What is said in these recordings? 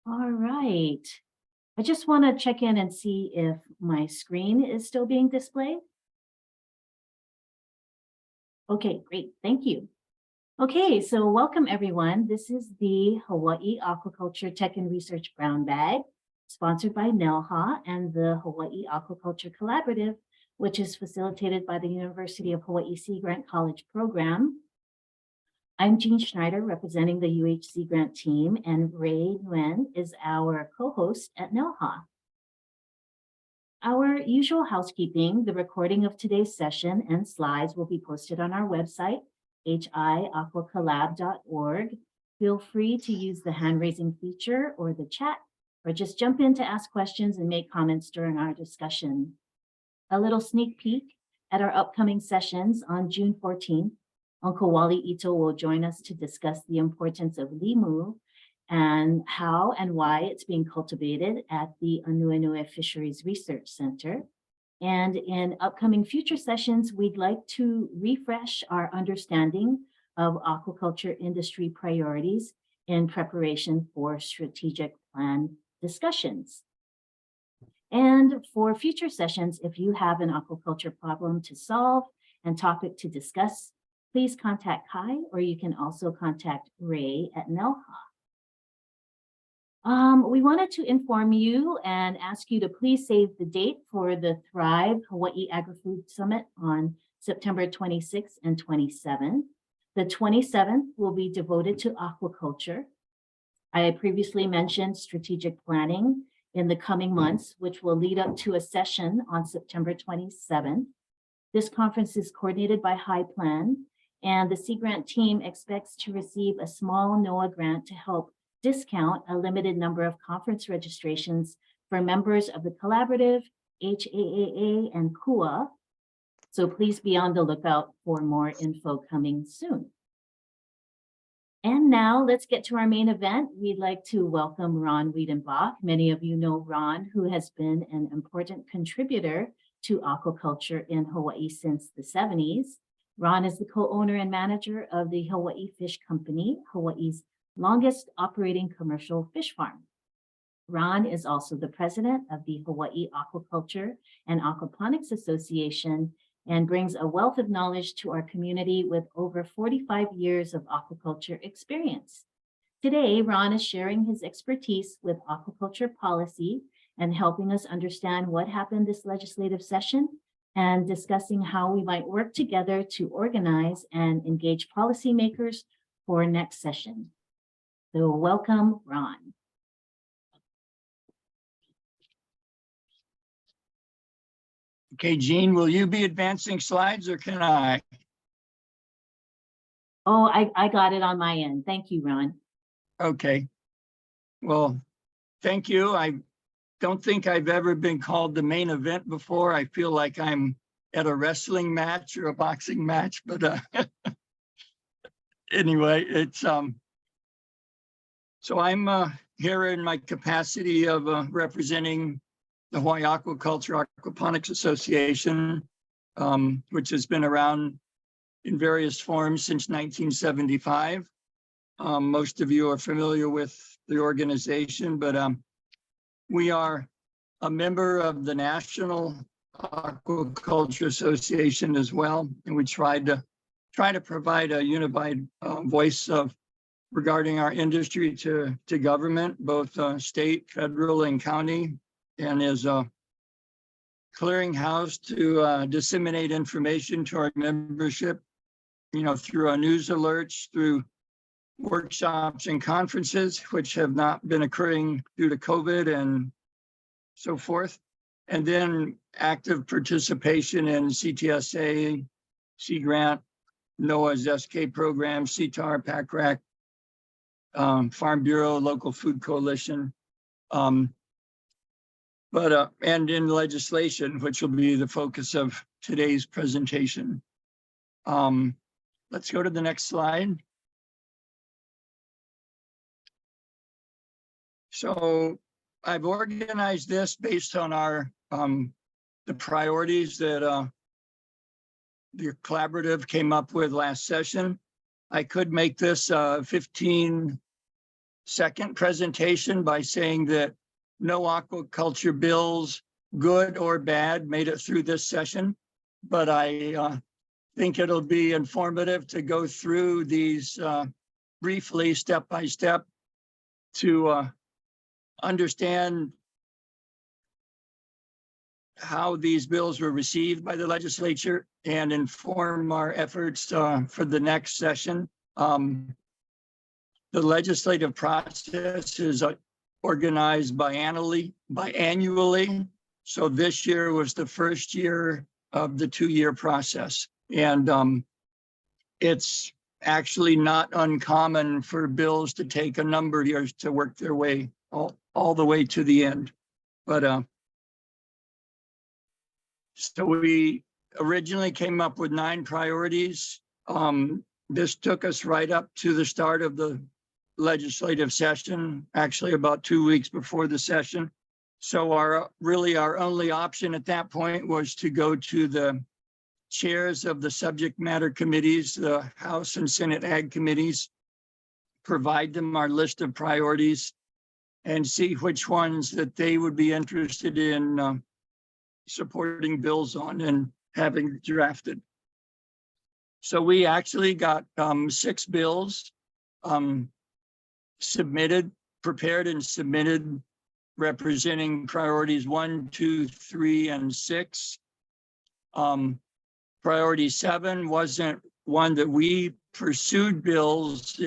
All right. I just want to check in and see if my screen is still being displayed. Okay, great. Thank you. Okay, so welcome everyone. This is the Hawaii Aquaculture Tech and Research Brown Bag, sponsored by NELHA and the Hawaii Aquaculture Collaborative, which is facilitated by the University of Hawaii Sea Grant College program. I'm Jean Schneider, representing the UHC grant team, and Ray Nguyen is our co-host at NELHA. Our usual housekeeping, the recording of today's session and slides will be posted on our website, hiaquacollab.org. Feel free to use the hand-raising feature or the chat, or just jump in to ask questions and make comments during our discussion. A little sneak peek at our upcoming sessions on June 14th. Uncle Wally Ito will join us to discuss the importance of limu and how and why it's being cultivated at the Anuenue Fisheries Research Center. And in upcoming future sessions, we'd like to refresh our understanding of aquaculture industry priorities in preparation for strategic plan discussions. And for future sessions, if you have an aquaculture problem to solve and topic to discuss, please contact Kai, or you can also contact Ray at NELHA. We wanted to inform you and ask you to please save the date for the Thrive Hawaii Agri-Food Summit on September 26th and 27th. The 27th will be devoted to aquaculture. I previously mentioned strategic planning in the coming months, which will lead up to a session on September 27th. This conference is coordinated by High Plan, and the Sea Grant team expects to receive a small NOAA grant to help discount a limited number of conference registrations for members of the Collaborative, HAAA, and KUA. So please be on the lookout for more info coming soon. And now let's get to our main event. We'd like to welcome Ron Wiedenbach. Many of you know Ron, who has been an important contributor to aquaculture in Hawaii since the 70s. Ron is the co-owner and manager of the Hawaii Fish Company, Hawaii's longest operating commercial fish farm. Ron is also the president of the Hawaii Aquaculture and Aquaponics Association and brings a wealth of knowledge to our community with over 45 years of aquaculture experience. Today, Ron is sharing his expertise with aquaculture policy and helping us understand what happened this legislative session and discussing how we might work together to organize and engage policymakers for next session. So welcome, Ron. Okay, Jean, will you be advancing slides or can I? Oh, I got it on my end. Thank you, Ron. Okay. Well, thank you. I don't think I've ever been called the main event before. I feel like I'm at a wrestling match or a boxing match, but anyway, it's so I'm here in my capacity of representing the Hawaii Aquaculture Aquaponics Association, which has been around in various forms since 1975. Most of you are familiar with the organization, but we are a member of the National Aquaculture Association as well, and we try to provide a unified voice of regarding our industry to government, both state, federal, and county, and is a clearinghouse to disseminate information to our membership, through our news alerts, through workshops and conferences, which have not been occurring due to COVID and so forth. And then active participation in CTSA, Sea Grant, NOAA's SK program, CTAR, PACRAC, Farm Bureau, Local Food Coalition, and in legislation, which will be the focus of today's presentation. Let's go to the next slide. So I've organized this based on our the priorities that the collaborative came up with last session. I could make this a 15 second presentation by saying that no aquaculture bills, good or bad, made it through this session. But I think it'll be informative to go through these briefly, step by step, to understand how these bills were received by the legislature and inform our efforts for the next session. The legislative process is organized biannually. So this year was the first year of the 2-year process. And it's actually not uncommon for bills to take a number of years to work their way all the way to the end. But so we originally came up with 9 priorities. This took us right up to the start of the legislative session, actually about 2 weeks before the session. So our only option at that point was to go to the chairs of the subject matter committees, the House and Senate Ag committees, provide them our list of priorities and see which ones that they would be interested in supporting bills on and having drafted. So we actually got 6 bills prepared and submitted, representing priorities 1, 2, 3, and 6. Priority 7 wasn't one that we pursued bills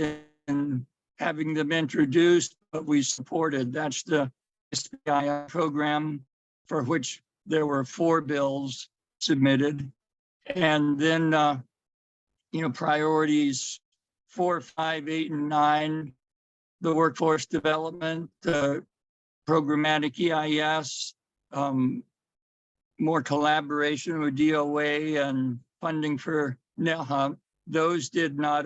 in having them introduced, but we supported. That's the SBI program, for which there were 4 bills submitted. And then, priorities 4, 5, 8, and 9, the workforce development, the programmatic EIS, more collaboration with DOA and funding for NELHA, those did not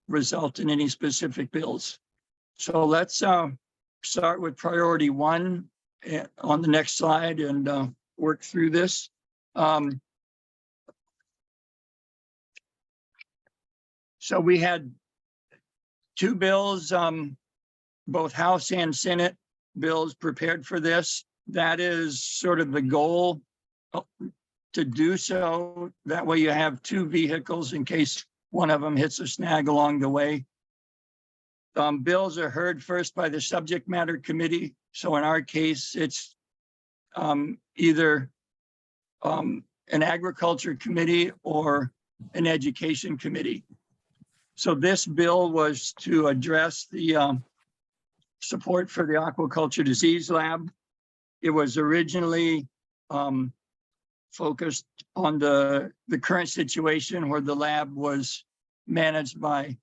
result in any specific bills. So let's start with priority 1 on the next slide and work through this. So we had 2 bills, both House and Senate bills prepared for this. That is sort of the goal, to do so. That way you have 2 vehicles in case one of them hits a snag along the way. Bills are heard first by the subject matter committee. So in our case, it's either an agriculture committee or an education committee. So this bill was to address the support for the aquaculture disease lab. It was originally focused on the current situation where the lab was managed by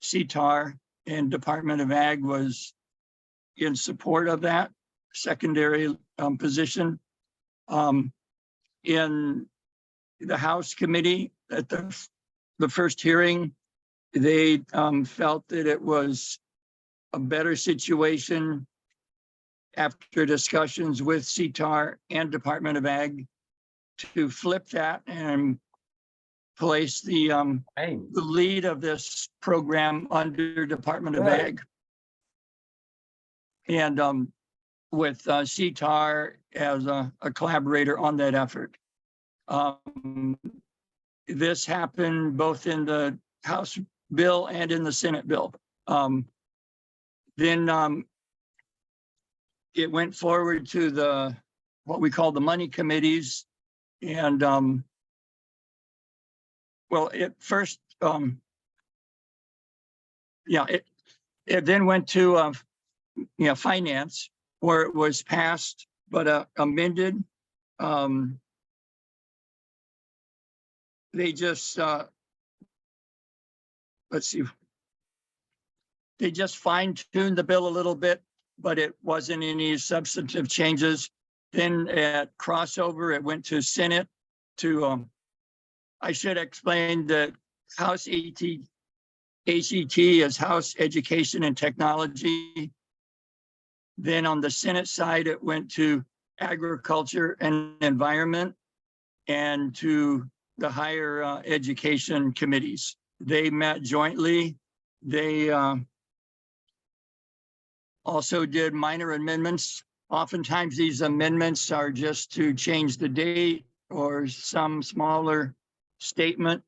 CTAR, and Department of Ag was in support of that secondary position. In the House committee at the first hearing, they felt that it was a better situation after discussions with CTAR and Department of Ag to flip that and place the lead of this program under Department of Ag. And with CTAR as a collaborator on that effort. This happened both in the House bill and in the Senate bill. Then it went forward to what we call the money committees. And it first, it then went to finance, where it was passed but amended. They just they just fine-tuned the bill a little bit, but it wasn't any substantive changes. Then at crossover, it went to Senate to, I should explain that House ACT is House Education and Technology. Then on the Senate side, it went to Agriculture and Environment and to the Higher Education committees. They met jointly. They also did minor amendments. Oftentimes these amendments are just to change the date or some smaller statement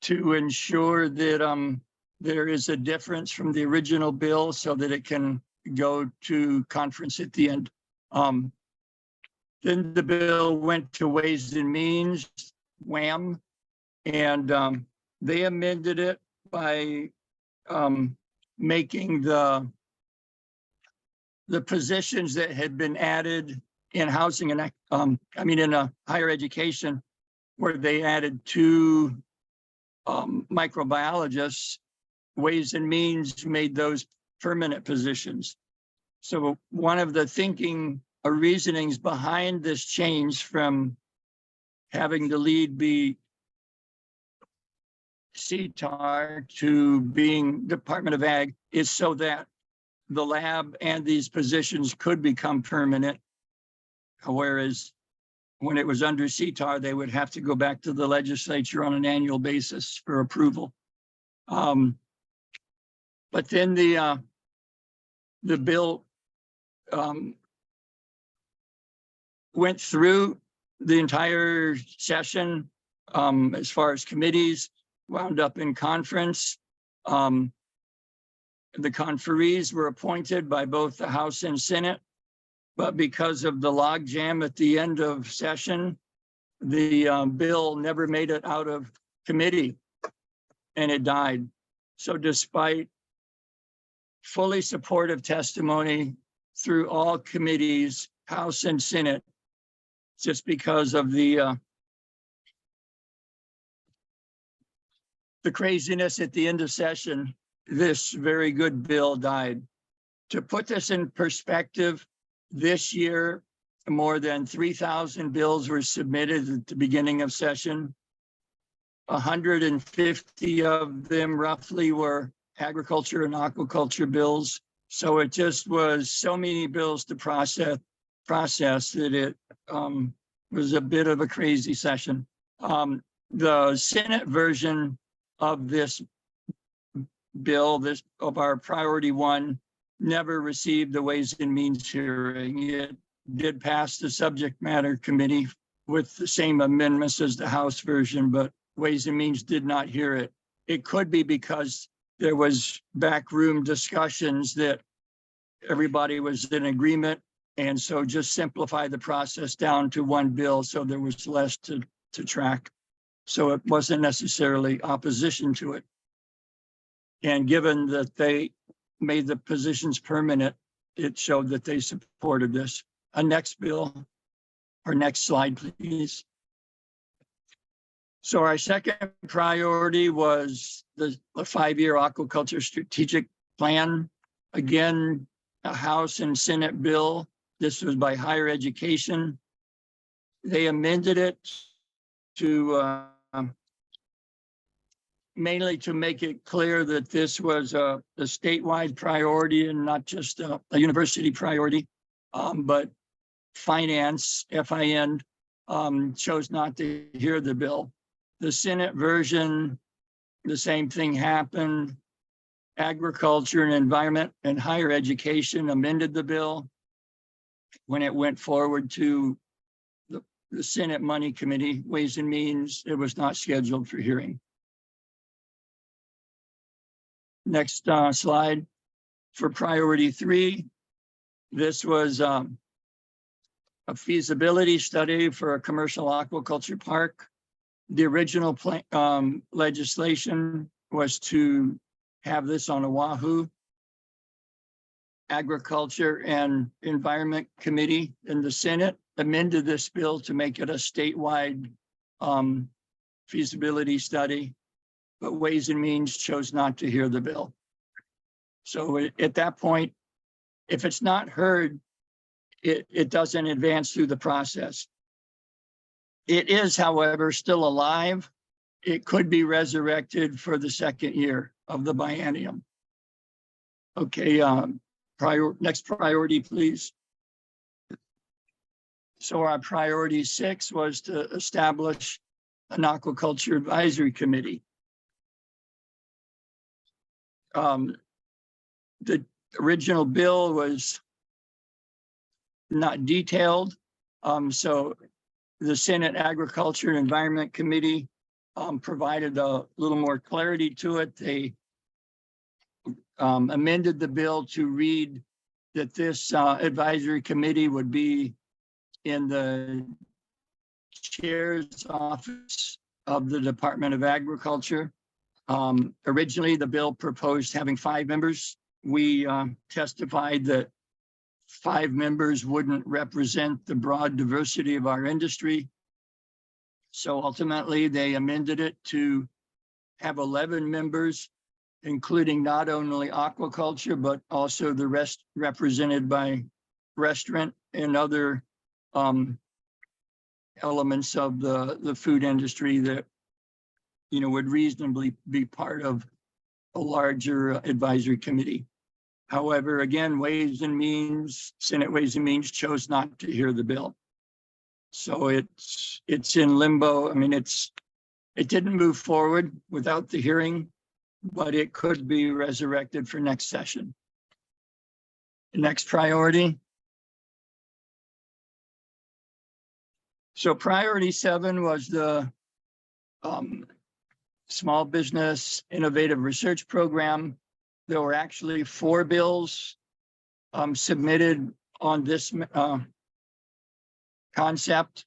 to ensure that there is a difference from the original bill so that it can go to conference at the end. Then the bill went to Ways and Means, WHAM, and they amended it by making the positions that had been added in housing and in higher education, where they added 2 microbiologists. Ways and Means made those permanent positions. So one of the thinking or reasonings behind this change from having the lead be CTAR to being Department of Ag is so that the lab and these positions could become permanent, whereas when it was under CTAR, they would have to go back to the legislature on an annual basis for approval. But then the bill went through the entire session as far as committees, wound up in conference. The conferees were appointed by both the House and Senate, but because of the logjam at the end of session, the bill never made it out of committee and it died. So despite fully supportive testimony through all committees, House and Senate, just because of the craziness at the end of session, this very good bill died. To put this in perspective, this year, more than 3,000 bills were submitted at the beginning of session. 150 of them roughly were agriculture and aquaculture bills. So it just was so many bills to process that it was a bit of a crazy session. The Senate version of this bill, of our priority 1, never received the Ways and Means hearing. It did pass the subject matter committee with the same amendments as the House version, but Ways and Means did not hear it. It could be because there was backroom discussions that everybody was in agreement, and so just simplify the process down to 1 bill so there was less to track. So it wasn't necessarily opposition to it. And given that they made the positions permanent, it showed that they supported this. Next bill, or next slide, please. So our second priority was the 5-year aquaculture strategic plan. Again, a House and Senate bill. This was by higher education. They amended it to mainly to make it clear that this was a statewide priority and not just a university priority, but finance, FIN, chose not to hear the bill. The Senate version, the same thing happened. Agriculture and Environment and Higher Education amended the bill. When it went forward to the Senate Money Committee, Ways and Means, it was not scheduled for hearing. Next slide. For priority 3, this was a feasibility study for a commercial aquaculture park. The original legislation was to have this on Oahu. Agriculture and Environment Committee in the Senate amended this bill to make it a statewide feasibility study, but Ways and Means chose not to hear the bill. So at that point, if it's not heard, it doesn't advance through the process. It is, however, still alive. It could be resurrected for the 2nd year of the biennium. Okay, next priority, please. So our priority 6 was to establish an aquaculture advisory committee. The original bill was not detailed. So the Senate Agriculture and Environment Committee provided a little more clarity to it. They amended the bill to read that this advisory committee would be in the chair's office of the Department of Agriculture. Originally, the bill proposed having 5 members. We testified that 5 members wouldn't represent the broad diversity of our industry. So ultimately, they amended it to have 11 members, including not only aquaculture, but also the rest represented by restaurant and other elements of the food industry that, you know, would reasonably be part of a larger advisory committee. However, again, Ways and Means, Senate Ways and Means chose not to hear the bill. So it's in limbo. I mean, it didn't move forward without the hearing, but it could be resurrected for next session. The next priority. So priority 7 was the Small Business Innovative Research Program. There were actually 4 bills submitted on this concept.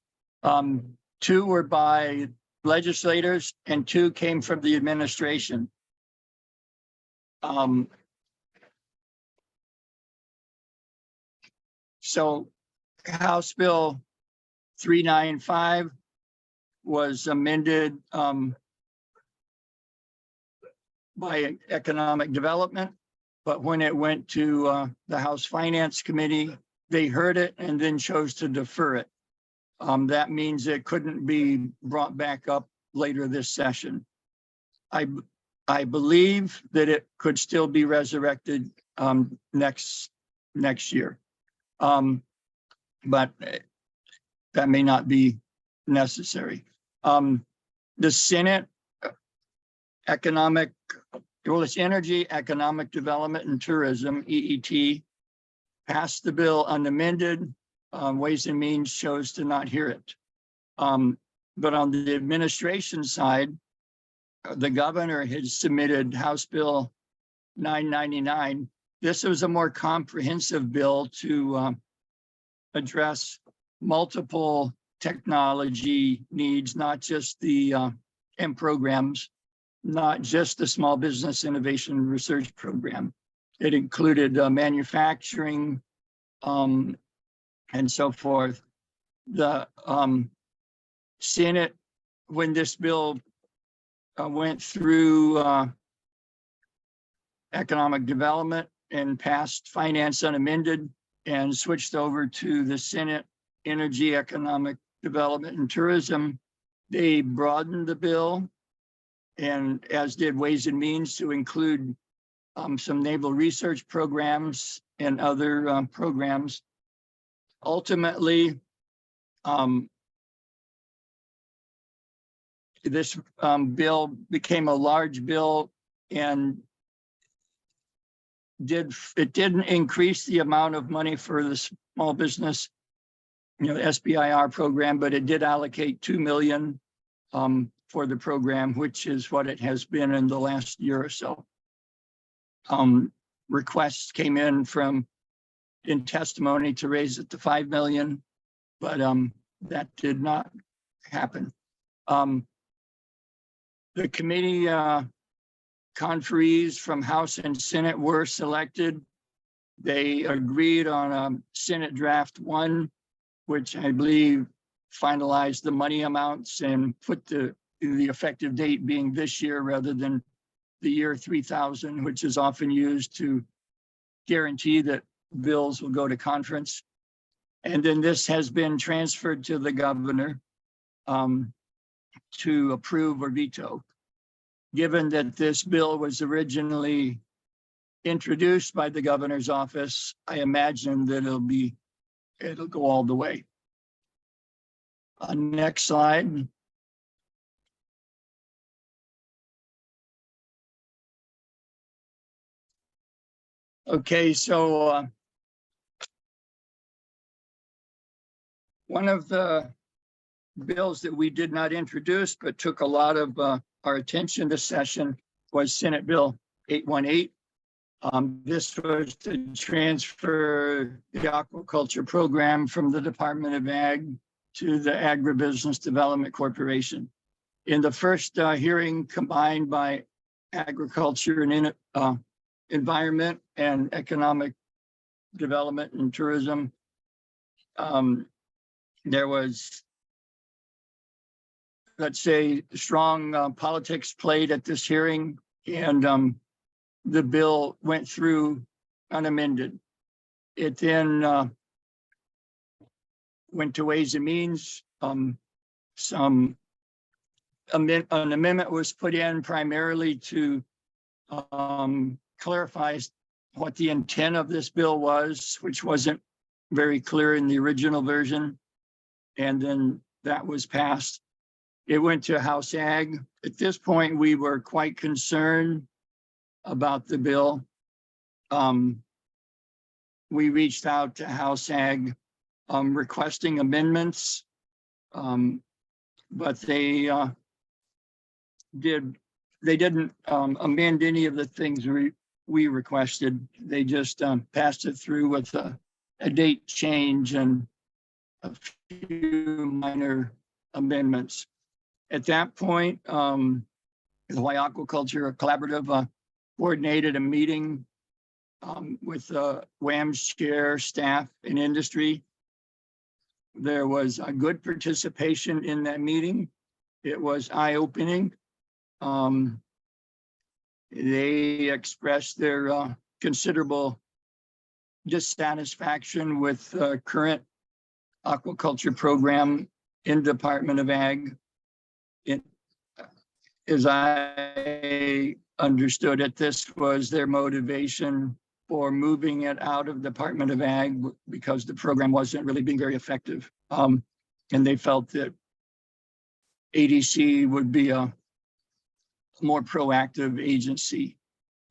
2 were by legislators and 2 came from the administration. So House Bill 395 was amended by Economic Development, but when it went to the House Finance Committee, they heard it and then chose to defer it. That means it couldn't be brought back up later this session. I believe that it could still be resurrected next year, but that may not be necessary. The Senate it's Energy, Economic Development and Tourism, EET, passed the bill unamended. Ways and Means chose to not hear it. But on the administration side, the governor has submitted House Bill 999. This was a more comprehensive bill to address multiple technology needs, not just the and programs, not just the Small Business Innovation Research Program. It included manufacturing and so forth. The Senate, when this bill went through economic development and passed finance unamended and switched over to the Senate Energy, Economic Development and Tourism, they broadened the bill, and as did Ways and Means, to include some naval research programs and other programs. Ultimately, this bill became a large bill, and it didn't increase the amount of money for the small business, the SBIR program, but it did allocate $2 million for the program, which is what it has been in the last year or so. Requests came in testimony to raise it to $5 million, but that did not happen. The committee conferees from House and Senate were selected. They agreed on Senate Draft 1, which I believe finalized the money amounts and put the effective date being this year rather than the year 3000, which is often used to guarantee that bills will go to conference. And then this has been transferred to the governor to approve or veto. Given that this bill was originally introduced by the governor's office, I imagine that it'll go all the way. Next slide. Okay, so one of the bills that we did not introduce but took a lot of our attention this session was Senate Bill 818. This was to transfer the aquaculture program from the Department of Ag to the Agribusiness Development Corporation. In the first hearing combined by Agriculture and Environment and Economic Development and Tourism, there was, let's say, strong politics played at this hearing, and the bill went through unamended. It then went to Ways and Means. An amendment was put in primarily to clarify what the intent of this bill was, which wasn't very clear in the original version. And then that was passed. It went to House Ag. At this point, we were quite concerned about the bill. We reached out to House Ag requesting amendments, but they didn't amend any of the things we requested. They just passed it through with a date change and a few minor amendments. At that point, the Hawaii Aquaculture Collaborative coordinated a meeting with WAM's chair, staff, and industry. There was a good participation in that meeting. It was eye-opening. They expressed their considerable dissatisfaction with the current aquaculture program in Department of Ag. As I understood it, this was their motivation for moving it out of Department of Ag because the program wasn't really being very effective. And they felt that ADC would be a more proactive agency.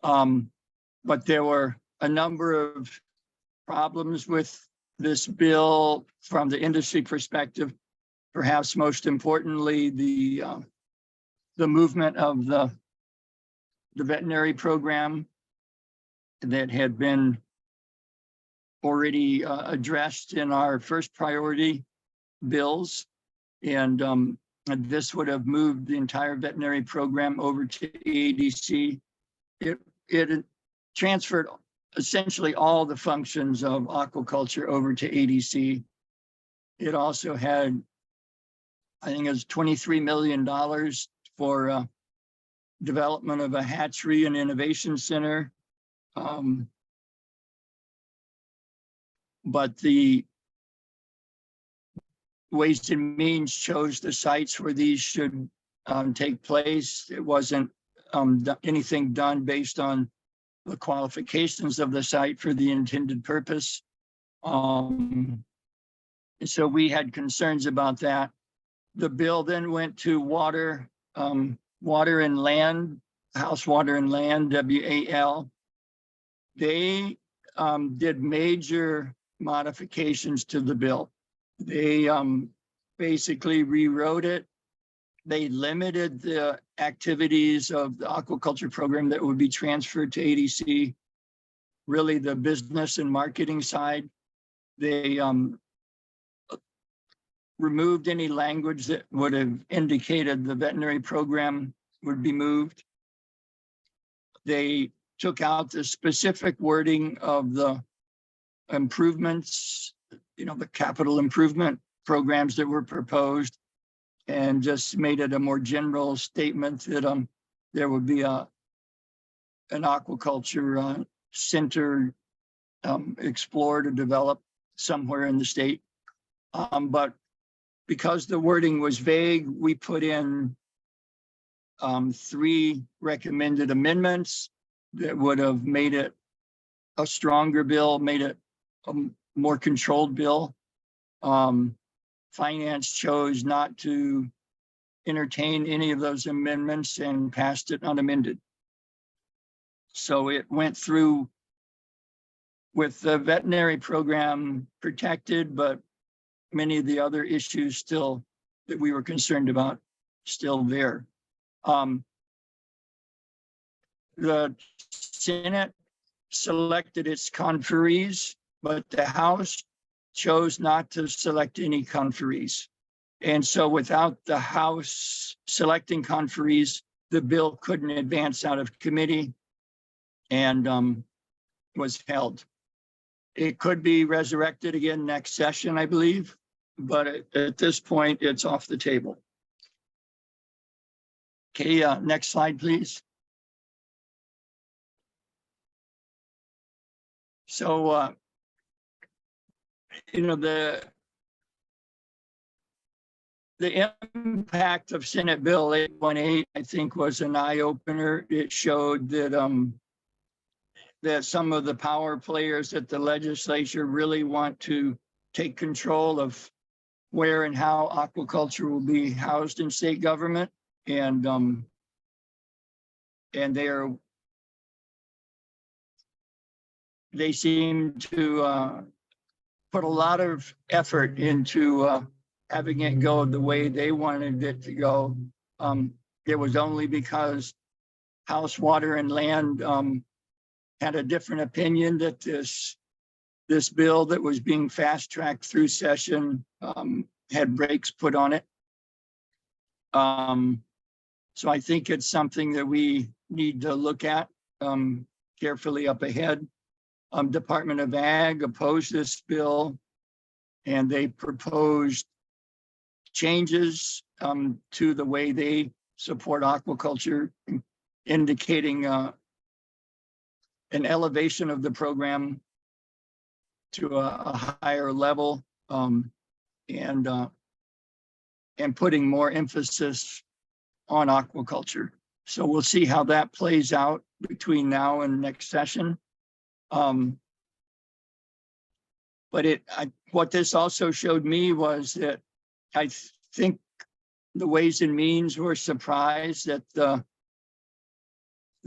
But there were a number of problems with this bill from the industry perspective. Perhaps most importantly, the movement of the veterinary program that had been already addressed in our first priority bills. And this would have moved the entire veterinary program over to ADC. It transferred essentially all the functions of aquaculture over to ADC. It also had, I think it was $23 million for development of a hatchery and innovation center. But the Ways and Means chose the sites where these should take place. It wasn't anything done based on the qualifications of the site for the intended purpose. So we had concerns about that. The bill then went to Water and Land, House Water and Land, WAL. They did major modifications to the bill. They basically rewrote it. They limited the activities of the aquaculture program that would be transferred to ADC, really the business and marketing side. They removed any language that would have indicated the veterinary program would be moved. They took out the specific wording of the improvements, the capital improvement programs that were proposed, and just made it a more general statement that there would be an aquaculture center explored or developed somewhere in the state. But because the wording was vague, we put in 3 recommended amendments that would have made it a stronger bill, made it a more controlled bill. Finance chose not to entertain any of those amendments and passed it unamended. So it went through with the veterinary program protected, but many of the other issues still that we were concerned about still there. The Senate selected its conferees, but the House chose not to select any conferees. And so without the House selecting conferees, the bill couldn't advance out of committee and was held. It could be resurrected again next session, I believe, but at this point, it's off the table. Okay, next slide, please. So, you know, the impact of Senate Bill 818, I think, was an eye-opener. It showed that that some of the power players at the legislature really want to take control of where and how aquaculture will be housed in state government, and they seem to put a lot of effort into having it go the way they wanted it to go. It was only because House Water and Land had a different opinion that this bill that was being fast-tracked through session had brakes put on it. So I think it's something that we need to look at carefully up ahead. Department of Ag opposed this bill, and they proposed changes to the way they support aquaculture, indicating an elevation of the program to a higher level, and putting more emphasis on aquaculture. So we'll see how that plays out between now and next session. But what this also showed me was that I think the Ways and Means were surprised at the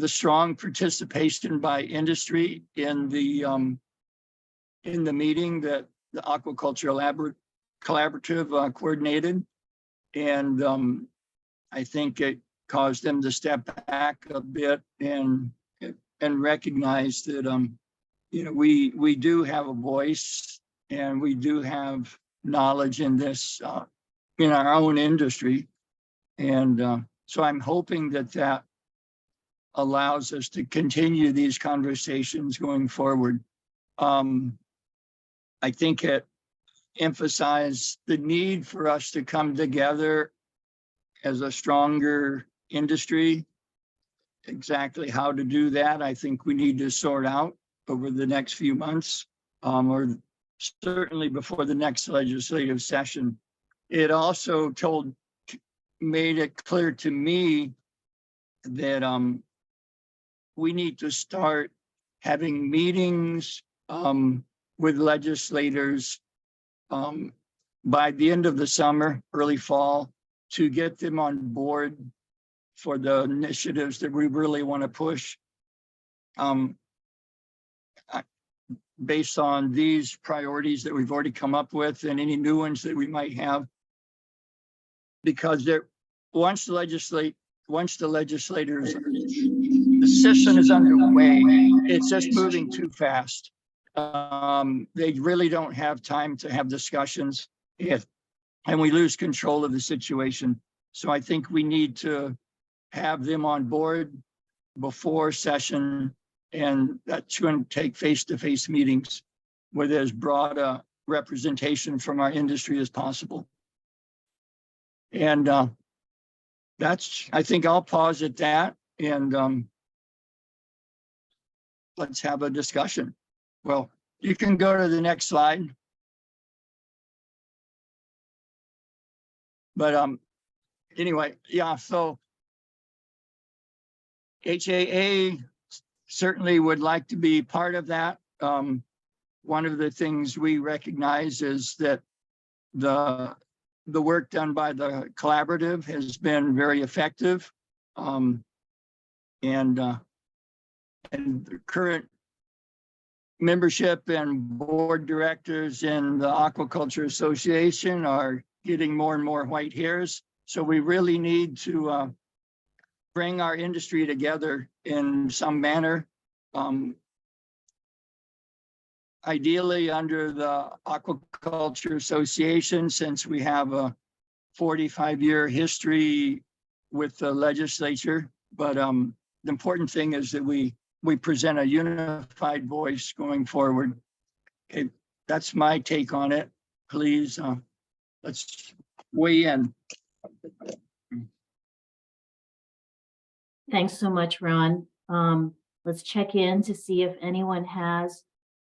strong participation by industry in the meeting that the Aquaculture Collaborative coordinated, and I think it caused them to step back a bit and recognize that you know, we do have a voice and we do have knowledge in this in our own industry, and so I'm hoping that allows us to continue these conversations going forward. I think it emphasized the need for us to come together as a stronger industry. Exactly how to do that, I think we need to sort out over the next few months, or certainly before the next legislative session. It also made it clear to me that we need to start having meetings with legislators by the end of the summer, early fall, to get them on board for the initiatives that we really want to push based on these priorities that we've already come up with and any new ones that we might have. Because once the legislators, the session is underway, it's just moving too fast. They really don't have time to have discussions, and we lose control of the situation. So I think we need to have them on board before session, and that's going to take face-to-face meetings with as broad a representation from our industry as possible. And I think I'll pause at that, and let's have a discussion. Well, you can go to the next slide. But anyway, yeah, so HAA certainly would like to be part of that. One of the things we recognize is that the work done by the collaborative has been very effective, and the current membership and board directors in the Aquaculture Association are getting more and more white hairs. So we really need to bring our industry together in some manner. Ideally under the Aquaculture Association, since we have a 45-year history with the legislature. But the important thing is that we present a unified voice going forward. Okay, that's my take on it. Please, let's weigh in. Thanks so much, Ron. Let's check in to see if anyone has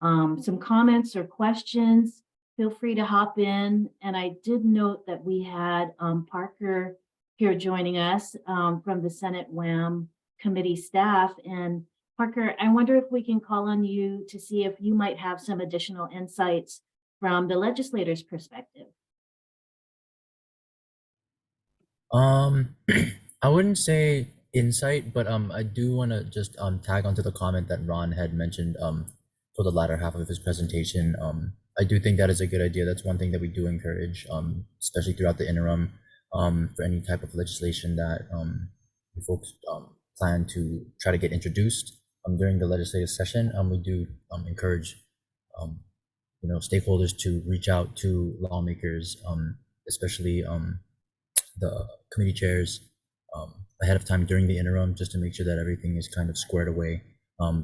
some comments or questions. Feel free to hop in. And I did note that we had Parker here joining us from the Senate WAM committee staff. And Parker, I wonder if we can call on you to see if you might have some additional insights from the legislators' perspective. I wouldn't say insight, but I do want to just tag onto the comment that Ron had mentioned for the latter half of his presentation. I do think that is a good idea. That's one thing that we do encourage, especially throughout the interim, for any type of legislation that you folks plan to try to get introduced during the legislative session. We do encourage stakeholders to reach out to lawmakers, especially the committee chairs ahead of time during the interim, just to make sure that everything is kind of squared away.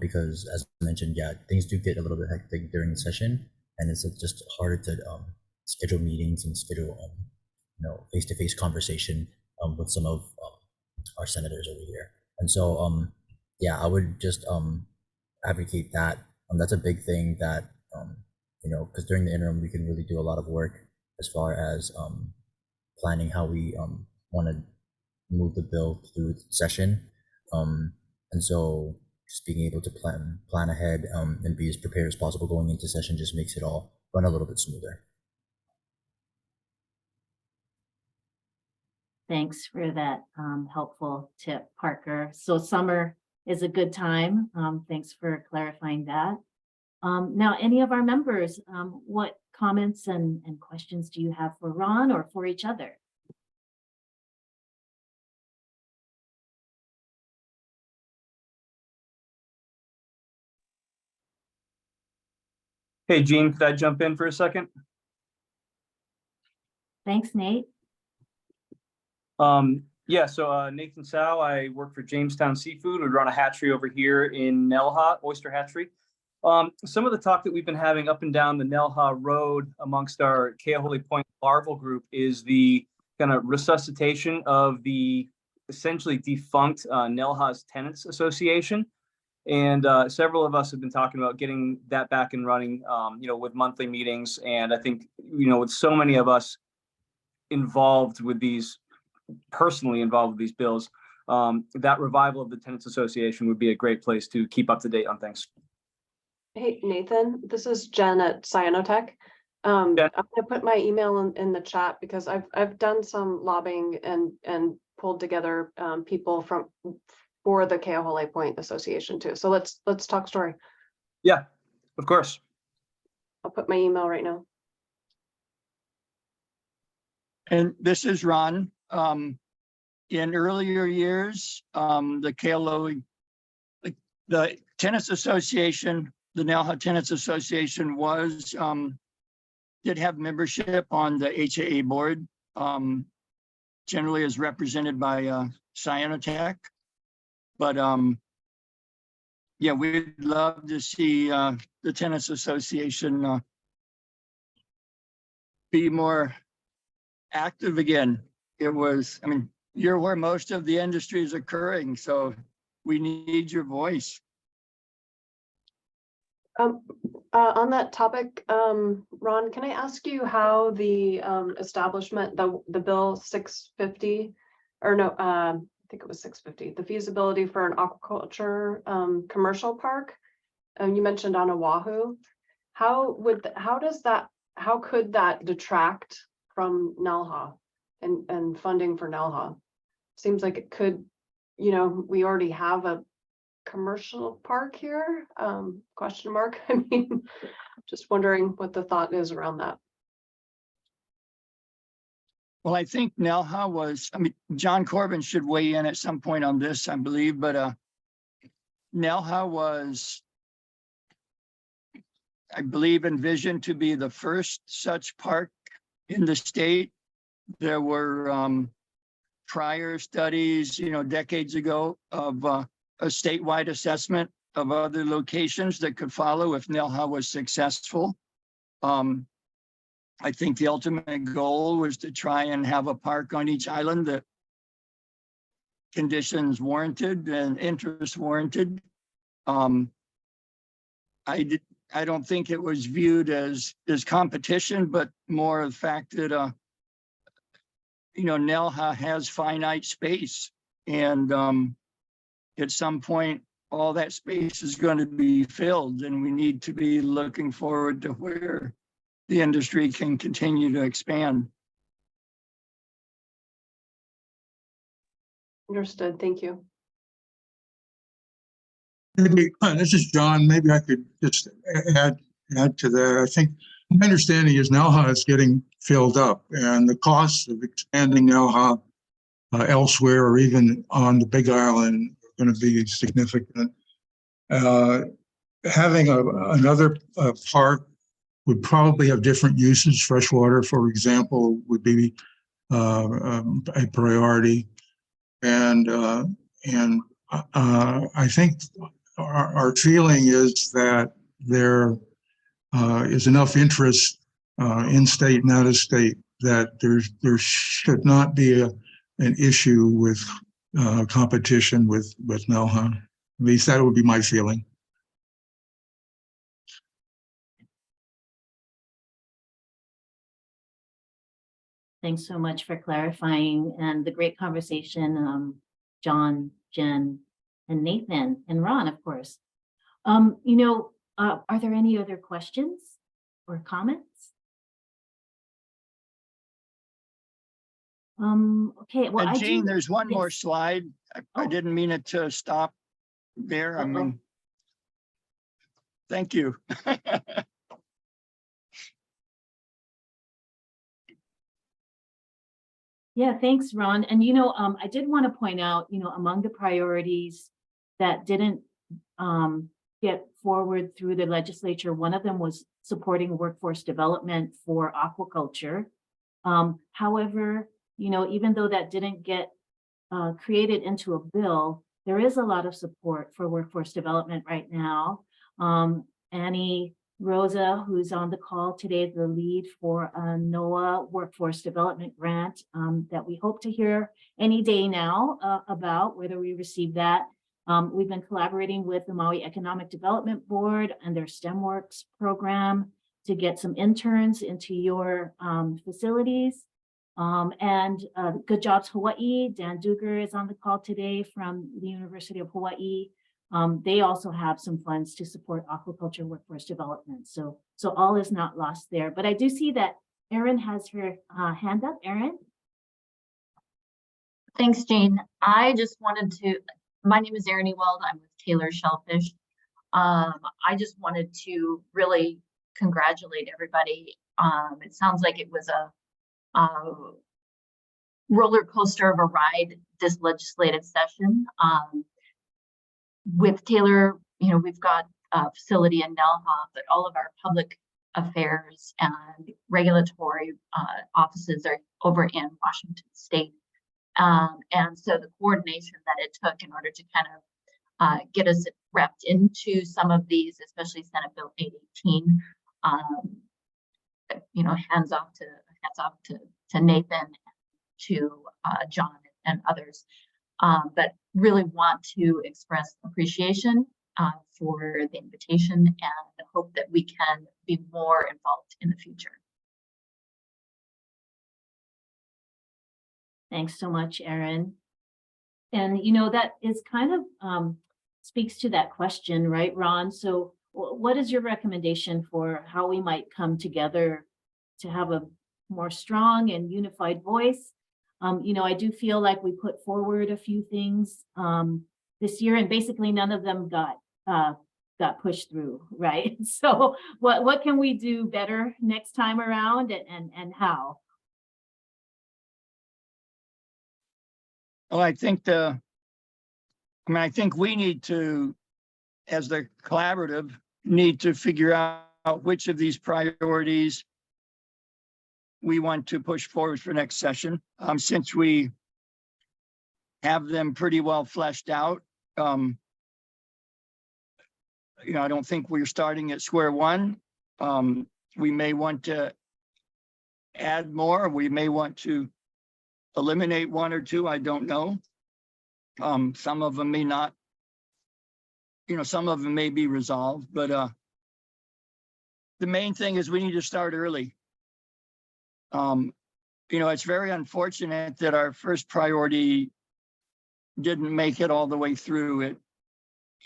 Because as I mentioned, yeah, things do get a little bit hectic during the session, and it's just harder to schedule meetings and schedule face-to-face conversation with some of our senators over here. And so yeah, I would just advocate that. That's a big thing that because during the interim we can really do a lot of work as far as planning how we want to move the bill through the session, and so just being able to plan ahead and be as prepared as possible going into session just makes it all run a little bit smoother. Thanks for that helpful tip, Parker. So summer is a good time. Thanks for clarifying that. Now, any of our members, what comments and questions do you have for Ron or for each other? Hey, Gene, could I jump in for a second? Thanks, Nate. Yeah, so Nathan Sow, I work for Jamestown Seafood. We run a hatchery over here in Nelha, oyster hatchery. Some of the talk that we've been having up and down the Nelha Road amongst our Keohole Point larval group is the kind of resuscitation of the essentially defunct Nelha's Tenants Association. And several of us have been talking about getting that back and running, with monthly meetings. And I think, with so many of us personally involved with these bills, that revival of the Tenants Association would be a great place to keep up to date on things. Hey, Nathan, this is Jen at Cyanotech. I'm going to put my email in the chat because I've done some lobbying and pulled together people for the Keohole Point Association too. So let's talk story. Yeah, of course. I'll put my email right now. And this is Ron. In earlier years, the Keohole, the Tenants Association, the Nelha Tenants Association did have membership on the HAA board, generally is represented by Cyanotech. But yeah, we'd love to see the Tenants Association be more active again. You're where most of the industry is occurring, so we need your voice. On that topic, Ron, can I ask you how the establishment, the bill 650, or no, I think it was 650, the feasibility for an aquaculture commercial park, you mentioned on Oahu. How could that detract from NELHA and funding for NELHA? Seems like it could, we already have a commercial park here? Question mark. I mean, just wondering what the thought is around that. Well, I think Nelha was, I mean, John Corbin should weigh in at some point on this, I believe, but Nelha was, I believe, envisioned to be the first such park in the state. There were prior studies, decades ago of a statewide assessment of other locations that could follow if Nelha was successful. I think the ultimate goal was to try and have a park on each island that conditions warranted and interest warranted. I don't think it was viewed as competition, but more the fact that Nelha has finite space, and at some point all that space is going to be filled, and we need to be looking forward to where the industry can continue to expand. Understood. Thank you. Maybe, this is John. Maybe I could just add to that. I think my understanding is Nelha is getting filled up, and the costs of expanding Nelha elsewhere or even on the Big Island are going to be significant. Having another park would probably have different uses. Freshwater, for example, would be a priority, and I think our feeling is that there is enough interest in state and out of state that there should not be an issue with competition with Nelha. At least that would be my feeling. Thanks so much for clarifying and the great conversation, John, Jen, and Nathan, and Ron, of course. Are there any other questions or comments? Okay, well, And Jane, do. there's one more Yes. slide. I Oh. didn't mean it to stop there. I mean, thank you. Yeah, thanks, Ron. And, I did want to point out, among the priorities that didn't get forward through the legislature, one of them was supporting workforce development for aquaculture. However, even though that didn't get created into a bill, there is a lot of support for workforce development right now. Annie Rosa, who's on the call today, the lead for a NOAA workforce development grant that we hope to hear any day now about whether we receive that. We've been collaborating with the Maui Economic Development Board and their STEMworks program to get some interns into your facilities. And Good Jobs Hawaii, Dan Duger is on the call today from the University of Hawaii. They also have some funds to support aquaculture workforce development. So all is not lost there. But I do see that Erin has her hand up. Erin? Thanks, Jane. I just wanted to, my name is Erin Ewald. I'm with Taylor Shellfish. I just wanted to really congratulate everybody. It sounds like it was a roller coaster of a ride this legislative session. With Taylor, we've got a facility in Nelha, but all of our public affairs and regulatory offices are over in Washington State. And so the coordination that it took in order to kind of get us wrapped into some of these, especially Senate Bill 818, hands off to Nathan, to John and others. But really want to express appreciation for the invitation and hope that we can be more involved in the future. Thanks so much, Erin. And, that is kind of speaks to that question, right, Ron? So what is your recommendation for how we might come together to have a more strong and unified voice? I do feel like we put forward a few things this year, and basically none of them got pushed through, right? So what can we do better next time around, and how? Well, I think we need to, as the collaborative, need to figure out which of these priorities we want to push forward for next session. Since we have them pretty well fleshed out, I don't think we're starting at square one. We may want to add more. We may want to eliminate one or two. I don't know. Some of them may not, some of them may be resolved, but the main thing is we need to start early. It's very unfortunate that our first priority didn't make it all the way through.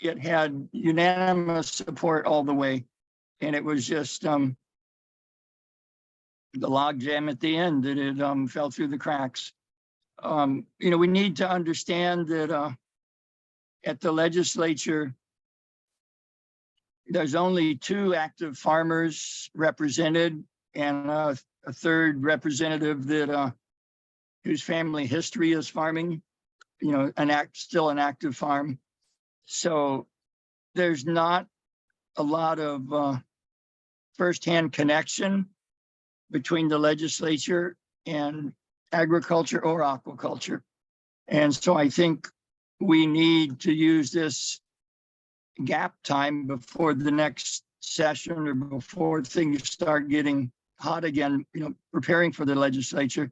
It had unanimous support all the way, and it was just the logjam at the end that it fell through the cracks. We need to understand that at the legislature, there's only 2 active farmers represented, and a third representative that whose family history is farming, still an active farm. So there's not a lot of firsthand connection between the legislature and agriculture or aquaculture. And so I think we need to use this gap time before the next session or before things start getting hot again, preparing for the legislature.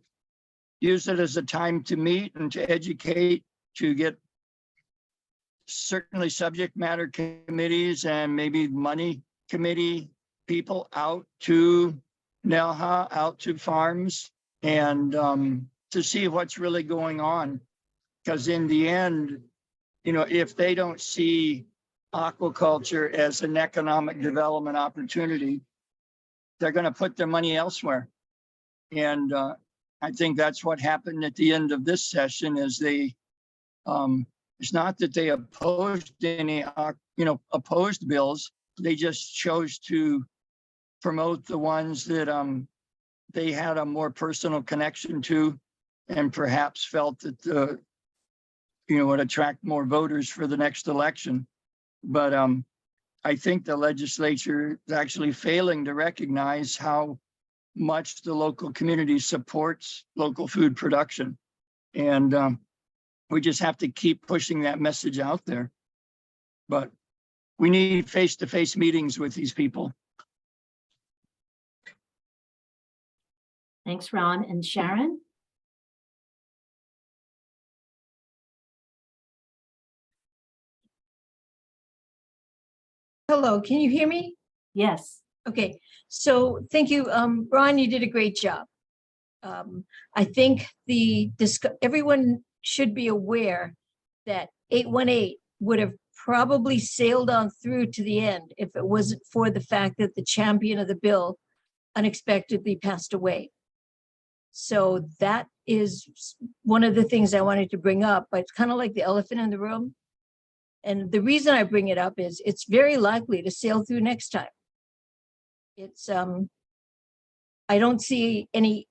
Use it as a time to meet and to educate, to get certainly subject matter committees and maybe money committee people out to Nelha, out to farms, and to see what's really going on. Because in the end, if they don't see aquaculture as an economic development opportunity, they're going to put their money elsewhere. And I think that's what happened at the end of this session. Is they, it's not that they opposed any, opposed bills. They just chose to promote the ones that they had a more personal connection to, and perhaps felt that would attract more voters for the next election. But I think the legislature is actually failing to recognize how much the local community supports local food production. And we just have to keep pushing that message out there. But we need face-to-face meetings with these people. Thanks, Ron. And Sharon? Hello, can you hear me? Yes. Okay, so thank you. Ron, you did a great job. I think everyone should be aware that 818 would have probably sailed on through to the end if it wasn't for the fact that the champion of the bill unexpectedly passed away. So that is one of the things I wanted to bring up, but it's kind of like the elephant in the room. And the reason I bring it up is it's very likely to sail through next time. It's, I don't see any,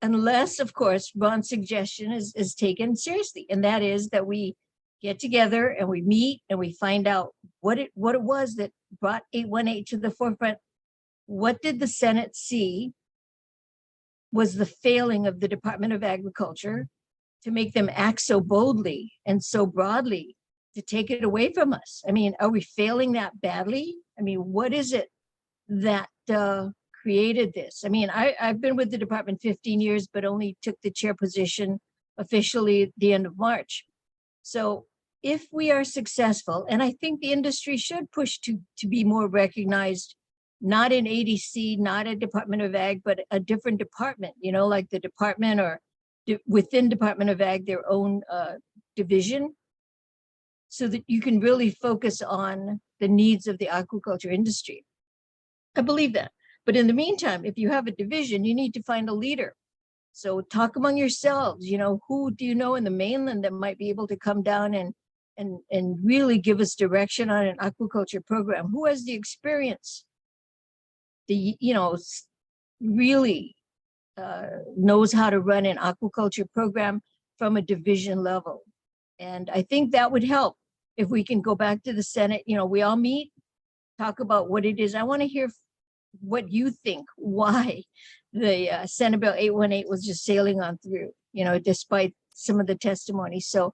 unless, of course, Ron's suggestion is taken seriously. And that is that we get together and we meet and we find out what it was that brought 818 to the forefront. What did the Senate see was the failing of the Department of Agriculture to make them act so boldly and so broadly to take it away from us? I mean, are we failing that badly? I mean, what is it that created this? I mean, I've been with the department 15 years, but only took the chair position officially at the end of March. So if we are successful, and I think the industry should push to be more recognized, not in ADC, not a Department of Ag, but a different department, like the department or within Department of Ag, their own division, so that you can really focus on the needs of the aquaculture industry. I believe that. But in the meantime, if you have a division, you need to find a leader. So talk among yourselves, who do you know in the mainland that might be able to come down and and really give us direction on an aquaculture program. Who has the experience? Really knows how to run an aquaculture program from a division level. And I think that would help if we can go back to the Senate. We all meet, talk about what it is. I want to hear what you think, why the Senate Bill 818 was just sailing on through, despite some of the testimony. So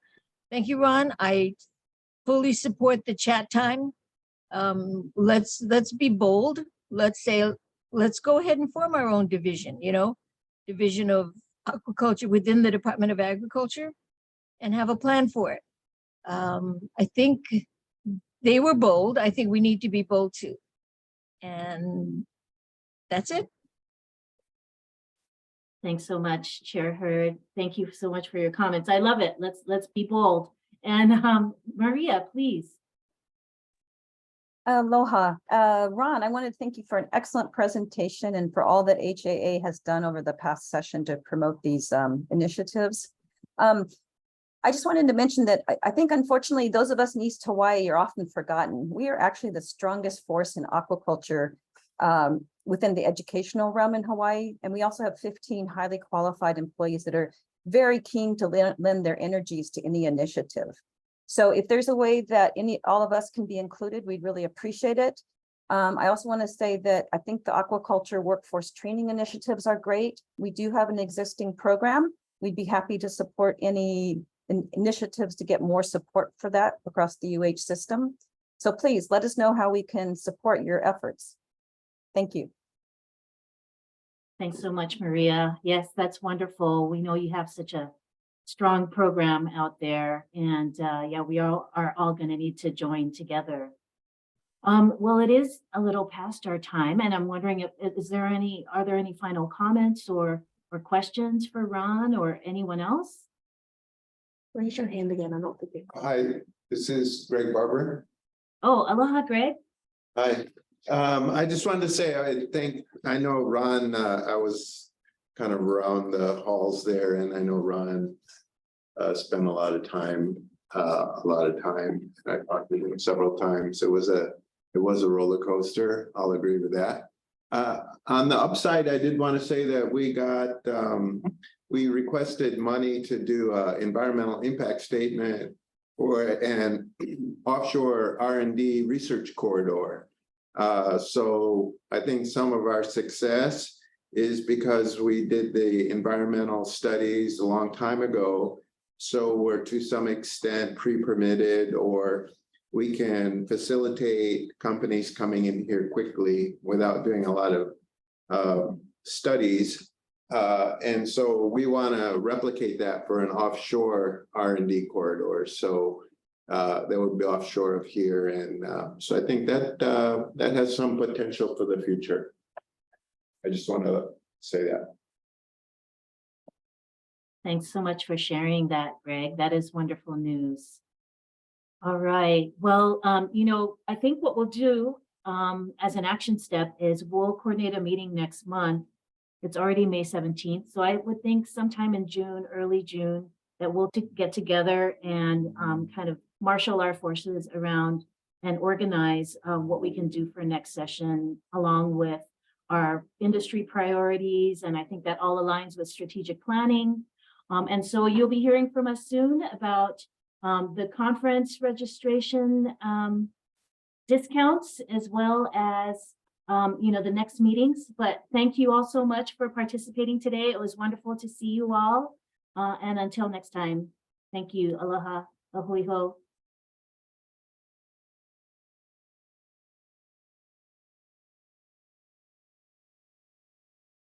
thank you, Ron. I fully support the chat time. Let's be bold. Let's say, let's go ahead and form our own division, division of aquaculture within the Department of Agriculture, and have a plan for it. I think they were bold. I think we need to be bold too. And that's it. Thanks so much, Chair Hurd. Thank you so much for your comments. I love it. Let's be bold. And Maria, please. Aloha. Ron, I want to thank you for an excellent presentation and for all that HAA has done over the past session to promote these initiatives. I just wanted to mention that I think, unfortunately, those of us in East Hawaii are often forgotten. We are actually the strongest force in aquaculture within the educational realm in Hawaii. And we also have 15 highly qualified employees that are very keen to lend their energies to any initiative. So if there's a way that all of us can be included, we'd really appreciate it. I also want to say that I think the aquaculture workforce training initiatives are great. We do have an existing program. We'd be happy to support any initiatives to get more support for that across the UH system. So please let us know how we can support your efforts. Thank you. Thanks so much, Maria. Yes, that's wonderful. We know you have such a strong program out there, and yeah, we are all going to need to join together. Well, it is a little past our time, and I'm wondering, are there any final comments or questions for Ron or anyone else? Raise your hand again. I don't think you. Hi, this is Greg Barber. Oh, aloha, Greg. Hi, I just wanted to say, I know Ron, I was kind of around the halls there, and I know Ron spent a lot of time. And I talked to him several times. It was a roller coaster. I'll agree with that. On the upside, I did want to say that we requested money to do an environmental impact statement for an offshore R&D research corridor. So I think some of our success is because we did the environmental studies a long time ago. So we're to some extent pre-permitted, or we can facilitate companies coming in here quickly without doing a lot of studies. And so we want to replicate that for an offshore R&D corridor. So that would be offshore of here. And so I think that has some potential for the future. I just want to say that. Thanks so much for sharing that, Greg. That is wonderful news. All right. Well, I think what we'll do as an action step is we'll coordinate a meeting next month. It's already May 17th. So I would think sometime in June, early June, that we'll get together and kind of marshal our forces around and organize what we can do for next session, along with our industry priorities. And I think that all aligns with strategic planning. And so you'll be hearing from us soon about the conference registration discounts, as well as the next meetings. But thank you all so much for participating today. It was wonderful to see you all. And until next time, thank you. Aloha, ahui ho.